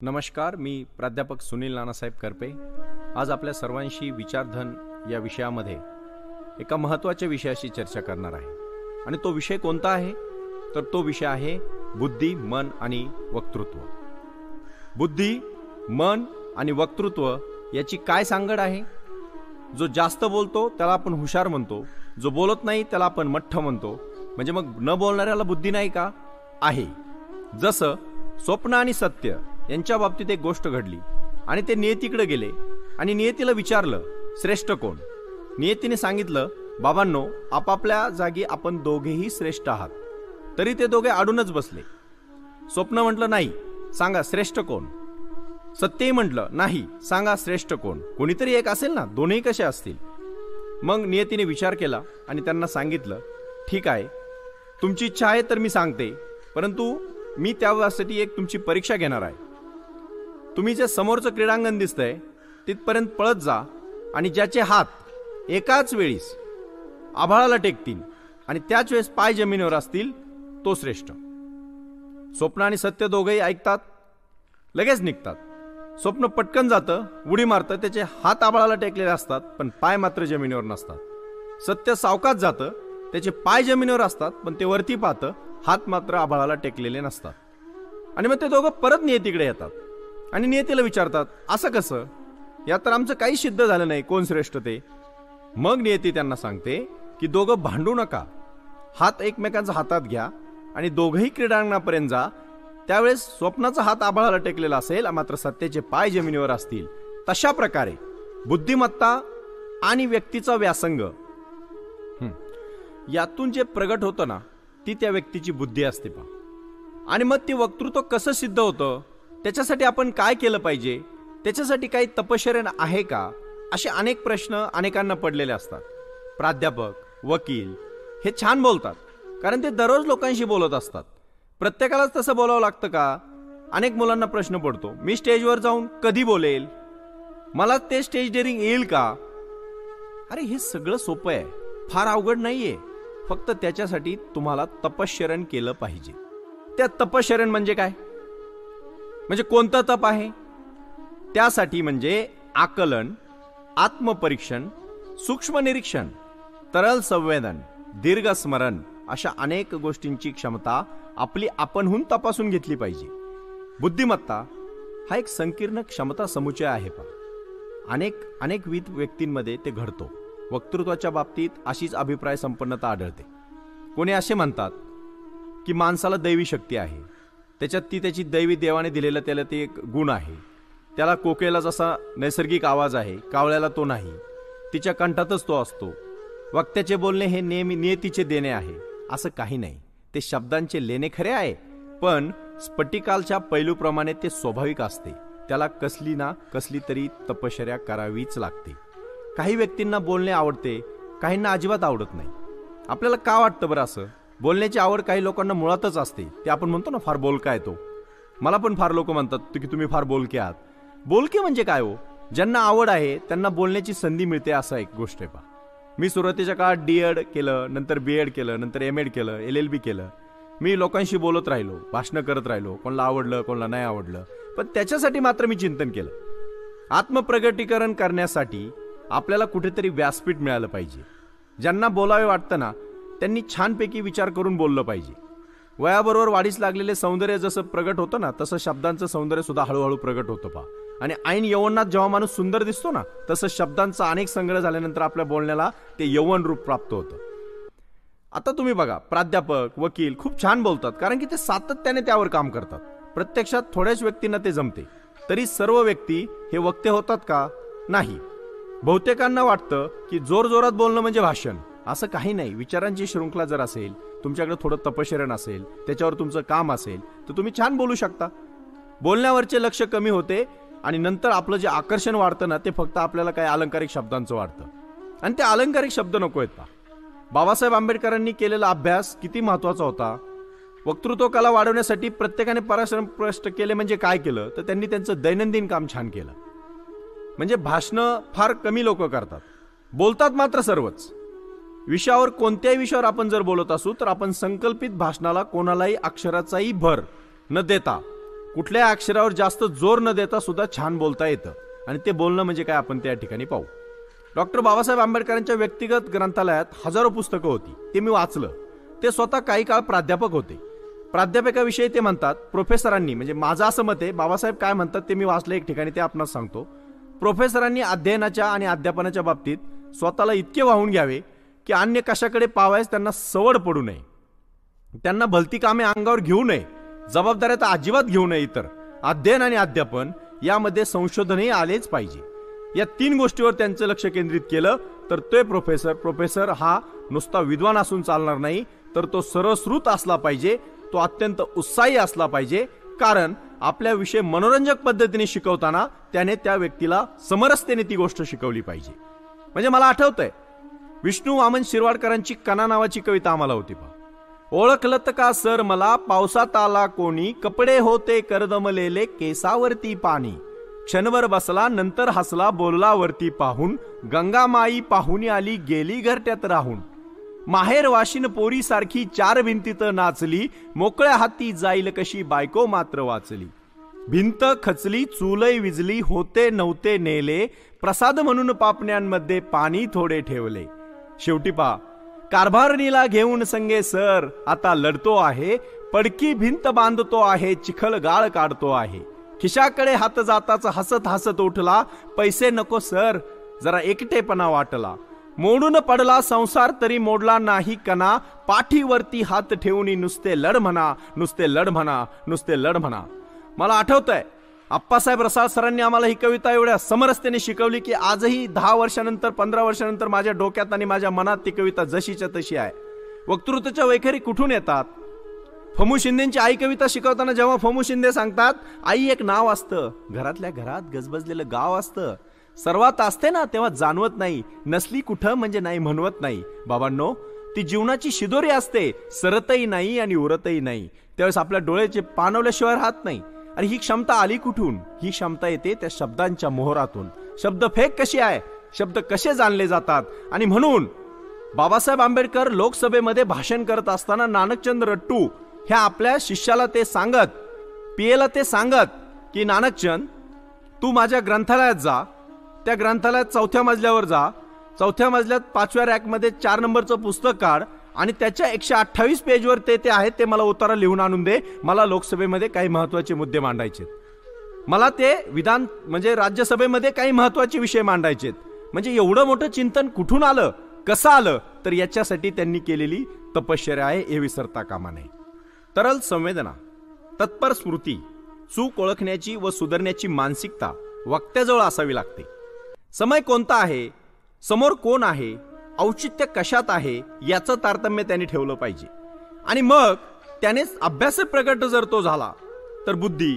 नमस्कार, मी प्राध्यापक सुनील नानासाहेब करपे आज आपल्या सर्वांशी विचारधन या विषयामध्ये एका महत्त्वाच्या विषयाशी चर्चा करणार आहे. आणि तो विषय कोणता आहे तर तो विषय आहे बुद्धी, मन आणि वक्तृत्व. बुद्धी, मन आणि वक्तृत्व याची काय सांगड आहे? जो जास्त बोलतो त्याला आपण हुशार म्हणतो, जो बोलत नाही त्याला आपण मठ्ठ म्हणतो. म्हणजे मग न बोलणाऱ्याला बुद्धी नाही का? आहे. जसं स्वप्न आणि सत्य यांच्या बाबतीत एक गोष्ट घडली आणि ते नियतीकडे गेले आणि नियतीला विचारलं, श्रेष्ठ कोण? नियतीने सांगितलं, बाबांनो, आपापल्या जागी आपण दोघेही श्रेष्ठ आहात. तरी ते दोघे अडूनच बसले. स्वप्न म्हटलं, नाही, सांगा श्रेष्ठ कोण? सत्यही म्हटलं, नाही, सांगा श्रेष्ठ कोण? कोणीतरी एक असेल ना, दोन्ही कसे असतील? मग नियतीने विचार केला आणि त्यांना सांगितलं, ठीक आहे, तुमची इच्छा आहे तर मी सांगते, परंतु मी त्यासाठी एक तुमची परीक्षा घेणार आहे. तुम्ही जे समोरचं क्रीडांगण दिसतंय तिथपर्यंत पळत जा आणि ज्याचे हात एकाच वेळीस आभाळाला टेकतील आणि त्याच वेळेस पाय जमिनीवर असतील तो श्रेष्ठ. स्वप्न आणि सत्य दोघेही ऐकतात, लगेच निघतात. स्वप्न पटकन जातं, उडी मारतं, त्याचे हात आभाळाला टेकलेले असतात पण पाय मात्र जमिनीवर नसतात. सत्य सावकाश जातं, त्याचे पाय जमिनीवर असतात पण ते वरती पाहतं, हात मात्र आभाळाला टेकलेले नसतात. आणि मग ते दोघं परत नियतीकडे येतात आणि नियतीला विचारतात, असं कसं? या तर आमचं काही सिद्ध झालं नाही, कोण श्रेष्ठ ते? मग नियती त्यांना सांगते की दोघं भांडू नका, हात एकमेकांचा हातात घ्या आणि दोघंही क्रीडांगणापर्यंत जा. त्यावेळेस स्वप्नाचा हात आभाळाला टेकलेला असेल मात्र सत्याचे पाय जमिनीवर असतील. तशा प्रकारे बुद्धिमत्ता आणि व्यक्तीचा व्यासंग यातून जे प्रगट होतं ना, ती त्या व्यक्तीची बुद्धी असते पहा. आणि मग ती वक्तृत्व कसं सिद्ध होतं, त्याच्यासाठी आपण काय केलं पाहिजे, त्याच्यासाठी काही तपश्चर्या आहे का, असे अनेक प्रश्न अनेकांना पडलेले असतात. प्राध्यापक, वकील हे छान बोलतात कारण ते दररोज लोकांशी बोलत असतात. प्रत्येकालाच तसं बोलावं लागतं का? अनेक मुलांना प्रश्न पडतो, मी स्टेजवर जाऊन कधी बोलेल, मला ते स्टेज डेअरिंग येईल का? अरे हे सगळं सोपं आहे, फार अवघड नाहीये. फक्त त्याच्यासाठी तुम्हाला तपश्चर्या केलं पाहिजे. त्या तपश्चर्या म्हणजे काय? म्हणजे कोणतं तप आहे? त्यासाठी म्हणजे आकलन, आत्मपरीक्षण, सूक्ष्म निरीक्षण, तरल संवेदन, दीर्घ स्मरण अशा अनेक गोष्टींची क्षमता आपली आपणहून तपासून घेतली पाहिजे. बुद्धिमत्ता हा एक संकीर्ण क्षमता समुच्चय आहे पहा. अनेक व्यक्तींमध्ये ते घडतो. वक्तृत्वाच्या बाबतीत अशीच अभिप्राय संपन्नता आढळते. कोणी असे म्हणतात की माणसाला दैवी शक्ती आहे, त्याच्यात ती त्याची दैवी देवाने दिलेला त्याला ते एक गुण आहे. त्याला कोकिळेला जसा नैसर्गिक आवाज आहे, कावळ्याला तो नाही, तिच्या कंठातच तो असतो. वक्त्याचे बोलणे हे नेहमी नियतीचे देणे आहे असं काही नाही. ते शब्दांचे लेणे खरे आहे, पण स्फटिकालच्या पैलूप्रमाणे ते स्वाभाविक असते. त्याला कसली ना कसली तरी तपश्चर्या करावीच लागते. काही व्यक्तींना बोलणे आवडते, काहींना अजिबात आवडत नाही. आपल्याला का वाटतं बरं असं? बोलण्याची आवड काही लोकांना मुळातच असते. ते आपण म्हणतो ना, फार बोलका आहे तो. मला पण फार लोक म्हणतात की तुम्ही फार बोलके आहात. बोलके म्हणजे काय हो? ज्यांना आवड आहे त्यांना बोलण्याची संधी मिळते, असं एक गोष्ट आहे पहा. मी सुरुवातीच्या काळात D.Ed केलं, नंतर B.Ed केलं, नंतर M.Ed केलं, LLB केलं. मी लोकांशी बोलत राहिलो, भाषणं करत राहिलो, कोणाला आवडलं कोणाला नाही आवडलं, पण त्याच्यासाठी मात्र मी चिंतन केलं. आत्मप्रगटीकरण करण्यासाठी आपल्याला कुठेतरी व्यासपीठ मिळालं पाहिजे. ज्यांना बोलावे वाटतं ना, त्यांनी छानपैकी विचार करून बोललं पाहिजे. वयाबरोबर वाढीस लागलेले सौंदर्य जसं प्रगट होतं ना, तसं शब्दांचं सौंदर्य सुद्धा हळूहळू प्रगट होतं पहा. आणि ऐन यौवनात जेव्हा माणूस सुंदर दिसतो ना, तसं शब्दांचा अनेक संग्रह झाल्यानंतर आपल्या बोलण्याला ते यौवन रूप प्राप्त होतं. आता तुम्ही बघा, प्राध्यापक, वकील खूप छान बोलतात कारण की ते सातत्याने त्यावर काम करतात. प्रत्यक्षात थोड्याच व्यक्तींना ते जमते. तरी सर्व व्यक्ती हे वक्ते होतात का? नाही. बहुतेकांना वाटतं की जोरजोरात बोलणं म्हणजे भाषण. असं काही नाही. विचारांची शृंखला जर असेल, तुमच्याकडे थोडं तपश्चर्या असेल, त्याच्यावर तुमचं काम असेल, तर तुम्ही छान बोलू शकता. बोलण्यावरचे लक्ष कमी होते आणि नंतर आपलं जे आकर्षण वाढतं ना, ते फक्त आपल्याला काही अलंकारिक शब्दांचं वाढतं. आणि ते अलंकारिक शब्द नको आहेत पहा. बाबासाहेब आंबेडकरांनी केलेला अभ्यास किती महत्वाचा होता. वक्तृत्व कला वाढवण्यासाठी प्रत्येकाने परिश्रम केले. म्हणजे काय केलं तर त्यांनी त्यांचं दैनंदिन काम छान केलं. म्हणजे भाषणं फार कमी लोक करतात, बोलतात मात्र सर्वच. विषयावर, कोणत्याही विषयावर आपण जर बोलत असू तर आपण संकल्पित भाषणाला कोणालाही अक्षराचाही भर न देता कुठल्या अक्षरावर जास्त जोर न देता सुद्धा छान बोलता येतं, आणि ते बोलणं म्हणजे काय आपण त्या ठिकाणी पाहू. डॉक्टर बाबासाहेब आंबेडकरांच्या व्यक्तिगत ग्रंथालयात हजारो पुस्तकं होती, ते मी वाचलं. ते स्वतः काही काळ प्राध्यापक होते. प्राध्यापकाविषयी ते म्हणतात, प्रोफेसरांनी, म्हणजे माझं असं मत आहे, बाबासाहेब काय म्हणतात ते मी वाचलं एक ठिकाणी, ते आपणास सांगतो. प्रोफेसरांनी अध्ययनाच्या आणि अध्यापनाच्या बाबतीत स्वतःला इतके वाहून घ्यावे की अन्य कशाकडे पावायस त्यांना सवड पडू नये. त्यांना भलती कामे अंगावर घेऊ नये, जबाबदाऱ्या तर अजिबात घेऊ नये. इतर अध्ययन आणि अध्यापन यामध्ये संशोधनही आलेच पाहिजे. या 3 गोष्टीवर त्यांचं लक्ष केंद्रित केलं तर ते प्रोफेसर हा नुसता विद्वान असून चालणार नाही, तर तो सरस्वृत असला पाहिजे, तो अत्यंत उत्साही असला पाहिजे. कारण आपल्या विषय मनोरंजक पद्धतीने शिकवताना त्याने त्या व्यक्तीला समरसतेने ती गोष्ट शिकवली पाहिजे. म्हणजे मला आठवतंय, विष्णू वामन शिरवाडकरांची कणा नावाची कविता आम्हाला होती पहा. ओळखलत का सर मला, पावसात आला कोणी, कपडे होते करदमलेले, केसावरती पाणी, क्षणभर बसला नंतर हसला, बोलला वरती पाहून, गंगामाई पाहुणी आली गेली घरट्यात राहून, माहेर वाशिन पोरी सारखी 4 भिंतीत नाचली, मोकळ्या हाती जाईल कशी बायको मात्र वाचली, भिंत खचली चुलई विजली, होते नव्हते नेले, प्रसाद म्हणून पापण्यांमध्ये पाणी थोडे ठेवले. शेवटी पहा, कारभारणीला घेऊन संगे सर आता लढतो आहे, पडकी भिंत बांधतो आहे, चिखल गाळ काढतो आहे, खिशाकडे हात जाताच हसत हसत उठला, पैसे नको सर जरा एकटेपणा वाटला, मोडून पडला संसार तरी मोडला नाही कणा, पाठीवरती हात ठेवून नुसते लढ म्हणा, नुसते लढ म्हणा, नुसते लढ म्हणा. मला आठवतंय, आप्पासाहेब रसाळ सरांनी आम्हाला ही कविता एवढ्या समरसतेने शिकवली की आजही 10 वर्षानंतर 15 वर्षानंतर माझ्या डोक्यात आणि माझ्या मनात ती कविता जशीच्या तशी आहे. वक्तृत्वाच्या वैखरी कुठून येतात? फमू शिंदेची आई कविता शिकवताना जेव्हा फमू शिंदे सांगतात, आई एक नाव असतं, घरातल्या घरात गजबजलेलं गाव असतं, सर्वात असते ना तेव्हा जाणवत नाही, नसली कुठं म्हणजे नाही म्हणवत नाही. बाबांनो, ती जीवनाची शिदोरी असते, सरतही नाही आणि उरतही नाही, त्यावेळेस आपल्या डोळ्याचे पाणवल्याशिवाय राहत नाही. आणि ही क्षमता आली कुठून? ही क्षमता येते त्या शब्दांच्या मोहरातून. शब्द फेक कशी आहे, शब्द कसे जाणले जातात. आणि म्हणून बाबासाहेब आंबेडकर लोकसभेमध्ये भाषण करत असताना नानकचंद रट्टू ह्या आपल्या शिष्याला ते सांगत, पियेला ते सांगत की नानकचंद, तू माझ्या ग्रंथालयात जा, त्या ग्रंथालयात 4थ्या मजल्यावर जा, 4थ्या मजल्यात 5व्या रॅकमध्ये 4 नंबरचं पुस्तक काढ आणि त्याच्या 128 पेजवर ते आहे ते मला उतारा लिहून आणून दे. मला लोकसभेमध्ये काही महत्वाचे मुद्दे मांडायचे, मला ते विधान म्हणजे राज्यसभेमध्ये काही महत्वाचे विषय मांडायचे. म्हणजे एवढं मोठं चिंतन कुठून आलं, कसं आलं? तर याच्यासाठी त्यांनी केलेली तपश्चर्या आहे, हे विसरता कामा नये. तरल संवेदना, तत्पर स्मृती, चूक ओळखण्याची व सुधारण्याची मानसिकता वक्त्याजवळ असावी लागते. समय कोणता आहे, समोर कोण आहे, औचित्य कशात आहे याचं तारतम्य त्यांनी ठेवलं पाहिजे. आणि मग त्यानेच अभ्यास प्रगट जर तो झाला तर बुद्धी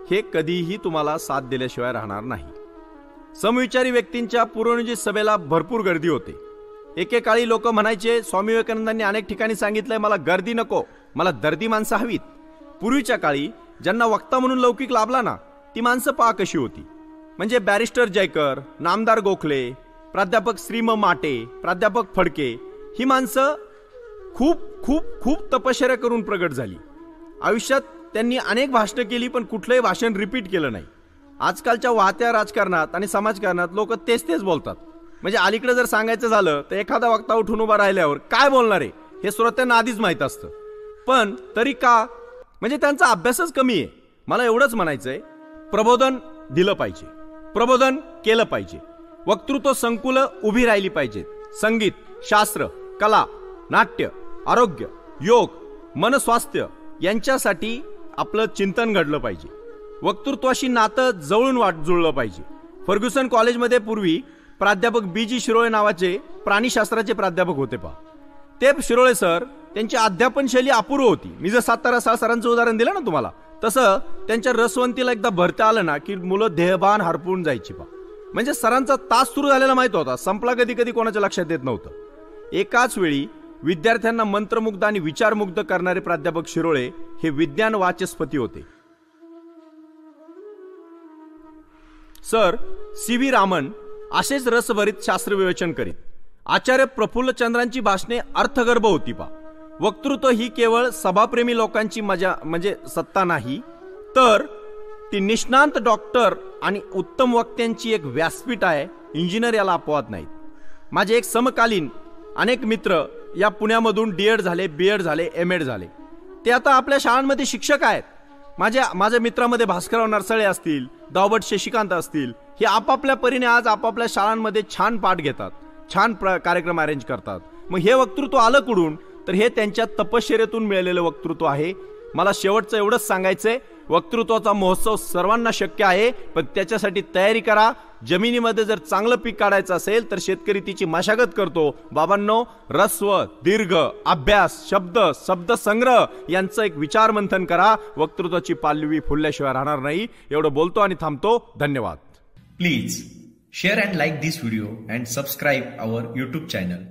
हे कधीही तुम्हाला साथ दिल्याशिवाय राहणार नाही. समविचारी व्यक्तींच्या पूर्वनियोजित सभेला भरपूर गर्दी होते. एकेकाळी लोक म्हणायचे, स्वामी विवेकानंदांनी अनेक ठिकाणी सांगितलंय, मला गर्दी नको, मला दर्दी माणसं हवीत. पूर्वीच्या काळी ज्यांना वक्ता म्हणून लौकिक लाभला ना, ती माणसं पहा कशी होती. म्हणजे बॅरिस्टर जयकर, नामदार गोखले, प्राध्यापक श्रीम माटे, प्राध्यापक फडके, ही माणसं खूप खूप खूप तपश्चर्या करून प्रगट झाली. आयुष्यात त्यांनी अनेक भाषणं केली, पण कुठलंही भाषण रिपीट केलं नाही. आजकालच्या वाहत्या राजकारणात आणि समाजकारणात लोक तेच बोलतात. म्हणजे अलीकडे जर सांगायचं झालं तर एखादा वक्ता उठून उभा राहिल्यावर काय बोलणार आहे हे श्रोत्यांना आधीच माहीत असतं. पण तरी का? म्हणजे त्यांचा अभ्यासच कमी आहे. मला एवढंच म्हणायचंय, प्रबोधन दिलं पाहिजे, प्रबोधन केलं पाहिजे, वक्तृत्व संकुलं उभी राहिली पाहिजेत, संगीत, शास्त्र, कला, नाट्य, आरोग्य, योग, मनस्वास्थ्य यांच्यासाठी आपलं चिंतन घडलं पाहिजे. वक्तृत्वाशी नातं जवळून जुळलं पाहिजे. फर्ग्युसन कॉलेजमध्ये पूर्वी प्राध्यापक BG शिरोळे नावाचे प्राणीशास्त्राचे प्राध्यापक होते पहा. ते शिरोळे सर, त्यांची अध्यापन शैली अपूर्व होती. मी जर सातारा सरांचं उदाहरण दिलं ना तुम्हाला, तसं त्यांच्या रसवंतीला एकदा भरता आलं ना की मुलं देहभान हरपून जायची पहा. म्हणजे सरांचा तास सुरू झालेला माहित होता, संपला कधी कधी कोणाच्या लक्षात येत नव्हतं. एकाच वेळी विद्यार्थ्यांना मंत्रमुग्ध आणि विचारमुग्ध करणारे प्राध्यापक शिरोळे हे विज्ञान वाचस्पती होते. सर CV रामन असेच रसभरीत शास्त्र विवेचन करीत. आचार्य प्रफुल्लचंद्रांची भाषणे अर्थगर्भ होती पा. वक्तृत्व ही केवळ सभाप्रेमी लोकांची मजा म्हणजे सत्ता नाही, तर ती निष्णांत डॉक्टर आणि उत्तम वक्त्यांची एक व्यासपीठ आहे. इंजिनियर याला अपवाद नाहीत. माझे एक समकालीन अनेक मित्र या पुण्यामधून डीएड झाले, बीएड झाले, एमएड झाले. ते आता आपल्या शाळांमध्ये शिक्षक आहेत. माझ्या मित्रामध्ये भास्करराव नरसळे असतील, दावबट शशिकांत असतील, हे आपापल्या परीने आज आपापल्या शाळांमध्ये छान पाठ घेतात, छान कार्यक्रम अरेंज करतात. मग हे वक्तृत्व आलं कुठून? तर हे त्यांच्या तपश्चर्येतून मिळालेलं वक्तृत्व आहे. मला शेवटचं एवढंच सांगायचंय, वक्तृत्वाचा महोत्सव सर्वांना शक्य आहे, पण त्याच्यासाठी तयारी करा. जमिनीमध्ये जर चांगलं पीक काढायचं असेल तर शेतकरी तिची मशागत करतो. बाबांनो, ऱ्हस्व, दीर्घ, अभ्यास, शब्द संग्रह यांचं एक विचार मंथन करा. वक्तृत्वाची पालवी फुलल्याशिवाय राहणार नाही. एवढं बोलतो आणि थांबतो. धन्यवाद. Please share and like this video and subscribe our YouTube channel.